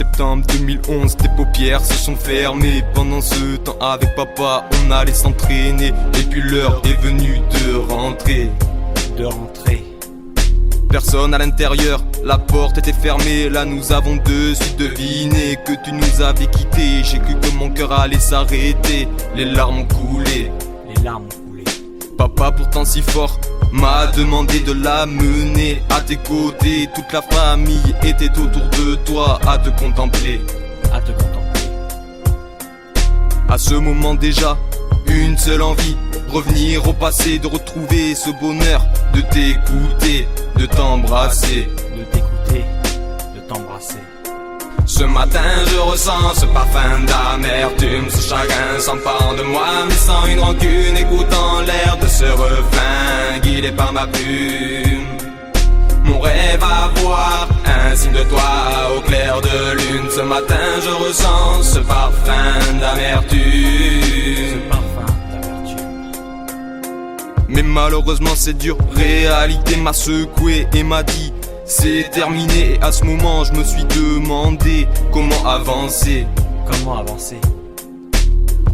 septembre 2011, tes paupières se sont fermées. Pendant ce temps avec papa on allait s'entraîner. Et puis l'heure est venue de rentrer. Personne à l'intérieur, la porte était fermée. Là nous avons de suite deviné que tu nous avais quittés. J'ai cru que mon cœur allait s'arrêter. Les larmes ont coulé. Papa pourtant si fort m'a demandé de l'amener à tes côtés. Toute la famille était autour de toi à te contempler. À ce moment déjà, une seule envie, revenir au passé, de retrouver ce bonheur, de t'écouter, de t'embrasser. Ce matin je ressens ce parfum d'amertume, ce chagrin s'empare de moi, mais sans une rancune, écoutant l'air de ce refrain, guidé par ma plume. Mon rêve à voir un signe de toi au clair de lune. Ce matin je ressens ce parfum d'amertume. Mais malheureusement c'est dur, réalité m'a secoué et m'a dit c'est terminé. Et à ce moment je me suis demandé comment avancer.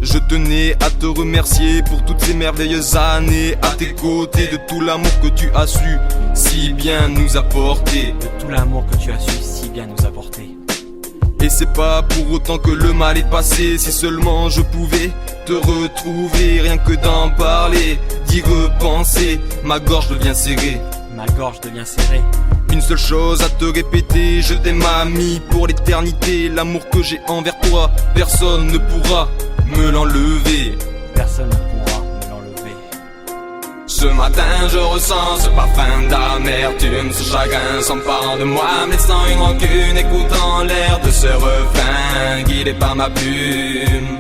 Je tenais à te remercier pour toutes ces merveilleuses années à tes côtés, de tout l'amour que tu as su si bien nous apporter. Et c'est pas pour autant que le mal est passé. Si seulement je pouvais te retrouver, rien que d'en parler, d'y repenser, ma gorge devient serrée. Une seule chose à te répéter, je t'aime ami pour l'éternité. L'amour que j'ai envers toi, personne ne pourra me l'enlever. Ce matin je ressens ce parfum d'amertume, ce chagrin s'empare de moi, mais sans une rancune, écoutant l'air de ce refrain, guidé par ma plume.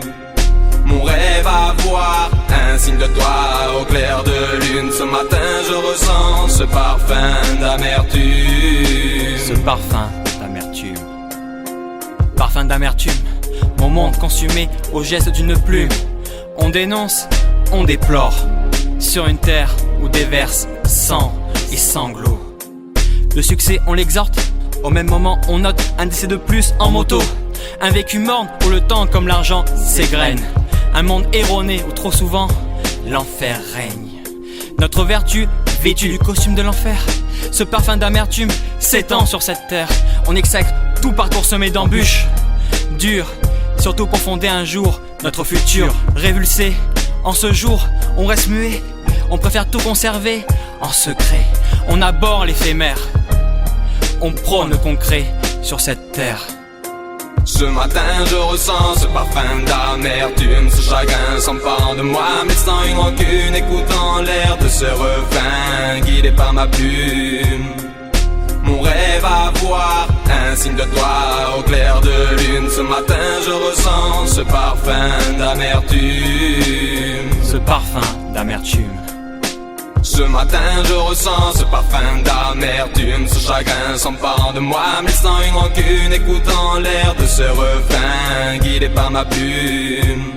Mon rêve à voir un signe de toi au clair de lune. Ce matin je ressens ce parfum d'amertume. Parfum d'amertume, mon monde consumé au geste d'une plume. On dénonce, on déplore, sur une terre où déverse sang et sanglots. Le succès on l'exhorte, au même moment on note un décès de plus en moto. Un vécu morne où le temps comme l'argent s'égrène. Un monde erroné où trop souvent l'enfer règne. Notre vertu vêtue du costume de l'enfer. Ce parfum d'amertume s'étend sur cette terre. On exècre tout parcours semé d'embûches. Dur, surtout pour fonder un jour notre futur révulsé. En ce jour, on reste muet. On préfère tout conserver en secret. On abhorre l'éphémère. On prône le concret sur cette terre. Ce matin je ressens ce parfum d'amertume, ce chagrin s'empare de moi, mais sans une rancune, écoutant l'air de ce refrain, guidé par ma plume. Mon rêve à voir un signe de toi au clair de lune. Ce matin je ressens ce parfum d'amertume. Ce matin je ressens ce parfum d'amertume, ce chagrin s'empare de moi, mais sans une rancune, écoutant l'air de ce refrain, guidé par ma plume.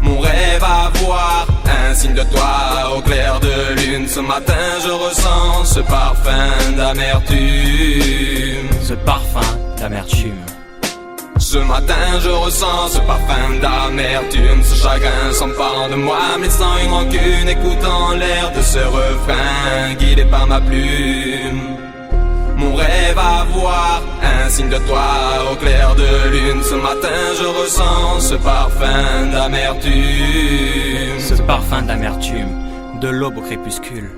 Mon rêve à voir un signe de toi au clair de lune. Ce matin je ressens ce parfum d'amertume. Ce matin je ressens ce parfum d'amertume, ce chagrin s'empare de moi, mais sans une rancune, écoutant l'air de ce refrain, guidé par ma plume. Mon rêve à voir un signe de toi au clair de lune. Ce matin je ressens ce parfum d'amertume. De l'aube au crépuscule.